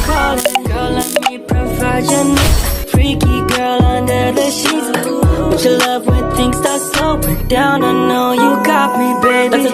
calling. Girl, let me provide your needs. Freaky girl under the sheets. With your love when things start slowing down, I know you got me, baby.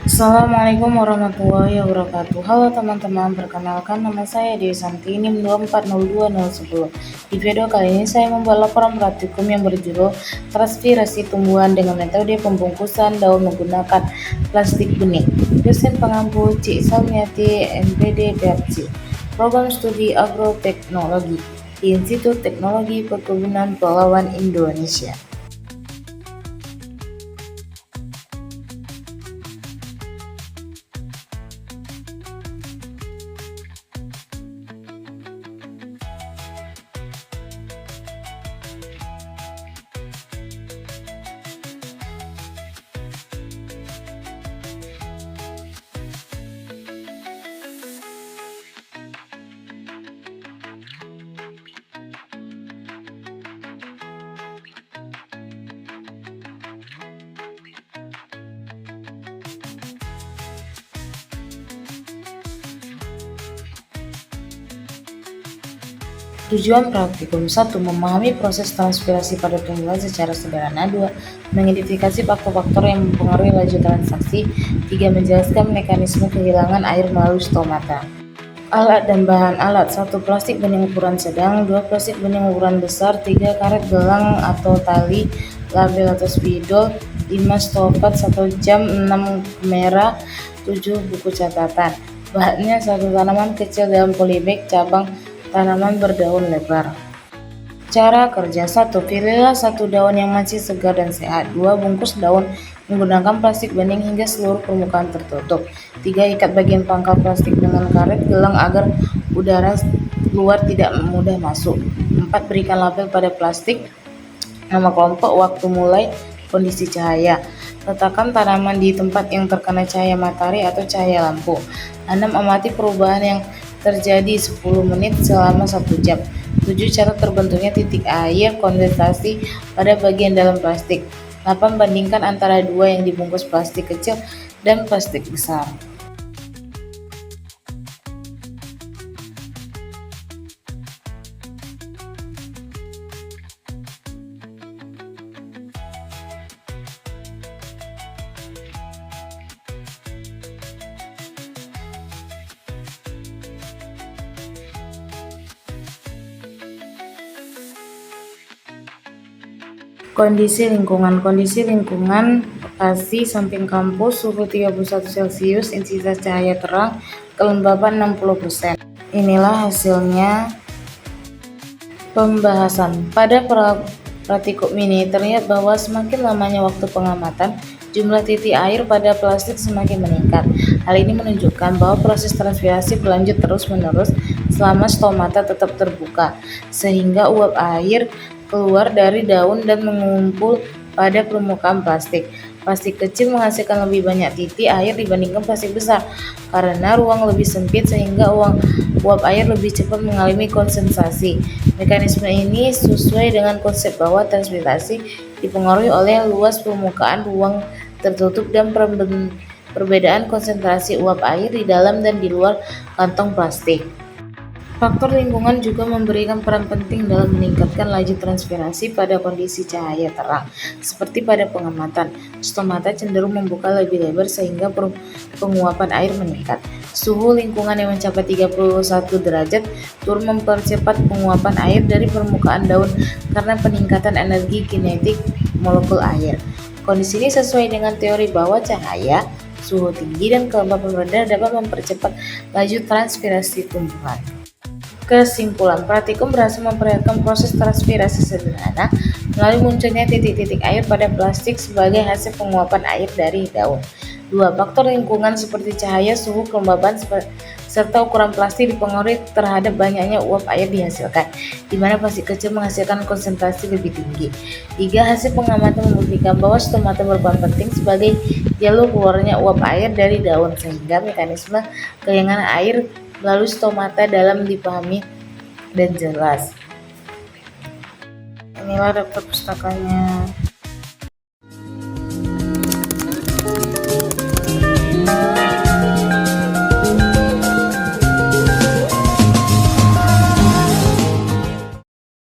Assalamualaikum warahmatullahi wabarakatuh. Halo teman-teman, perkenalkan nama saya Dewi Santi, NIM 2402010. Di video kali ini saya membuat laporan praktikum yang berjudul Transpirasi Tumbuhan dengan Metode Pembungkusan Daun Menggunakan Plastik Bening. Dosen pengampu Cik Salmiati, MPD PFC, Program Studi Agroteknologi di Institut Teknologi Perkebunan Pahlawan Indonesia. Tujuan praktikum 1. Memahami proses transpirasi pada tumbuhan secara sederhana. 2. Mengidentifikasi faktor-faktor yang mempengaruhi laju transaksi. 3. Menjelaskan mekanisme kehilangan air melalui stomata. Alat dan bahan alat. 1. Plastik bening ukuran sedang. 2. Plastik bening ukuran besar. 3. Karet gelang atau tali, label atau spidol. 5. Stopat 1 jam. 6. Kamera. 7. Buku catatan. Bahannya 1. Tanaman kecil dalam polybag cabang tanaman berdaun lebar. Cara kerja. 1. Pilihlah satu daun yang masih segar dan sehat. 2. Bungkus daun menggunakan plastik bening hingga seluruh permukaan tertutup. 3. Ikat bagian pangkal plastik dengan karet gelang agar udara luar tidak mudah masuk. 4. Berikan label pada plastik, nama kelompok, waktu mulai, kondisi cahaya. Letakkan tanaman di tempat yang terkena cahaya matahari atau cahaya lampu. 6. Amati perubahan yang terjadi 10 menit selama 1 jam. 7. Catat terbentuknya titik air kondensasi pada bagian dalam plastik. 8. Bandingkan antara dua yang dibungkus plastik kecil dan plastik besar. Kondisi lingkungan. Lokasi samping kampus, suhu 31 Celcius, intensitas cahaya terang, kelembapan 60%. Inilah hasilnya pembahasan. Pada praktikum ini terlihat bahwa semakin lamanya waktu pengamatan, jumlah titik air pada plastik semakin meningkat. Hal ini menunjukkan bahwa proses transpirasi berlanjut terus-menerus selama stomata tetap terbuka, sehingga uap air keluar dari daun dan mengumpul pada permukaan plastik. Plastik kecil menghasilkan lebih banyak titik air dibandingkan plastik besar karena ruang lebih sempit sehingga uap air lebih cepat mengalami kondensasi. Mekanisme ini sesuai dengan konsep bahwa transpirasi dipengaruhi oleh luas permukaan ruang tertutup dan perbedaan konsentrasi uap air di dalam dan di luar kantong plastik. Faktor lingkungan juga memberikan peran penting dalam meningkatkan laju transpirasi pada kondisi cahaya terang. Seperti pada pengamatan, stomata cenderung membuka lebih lebar sehingga penguapan air meningkat. Suhu lingkungan yang mencapai 31 derajat turut mempercepat penguapan air dari permukaan daun karena peningkatan energi kinetik molekul air. Kondisi ini sesuai dengan teori bahwa cahaya, suhu tinggi, dan kelembapan rendah dapat mempercepat laju transpirasi tumbuhan. Kesimpulan, praktikum berhasil memperlihatkan proses transpirasi sederhana melalui munculnya titik-titik air pada plastik sebagai hasil penguapan air dari daun. 2. Faktor lingkungan seperti cahaya, suhu, kelembapan, serta ukuran plastik dipengaruhi terhadap banyaknya uap air dihasilkan, di mana plastik kecil menghasilkan konsentrasi lebih tinggi. 3. Hasil pengamatan membuktikan bahwa stomata berperan penting sebagai jalur keluarnya uap air dari daun, sehingga mekanisme kehilangan air melalui stomata dalam dipahami dan jelas. Inilah daftar pustakanya.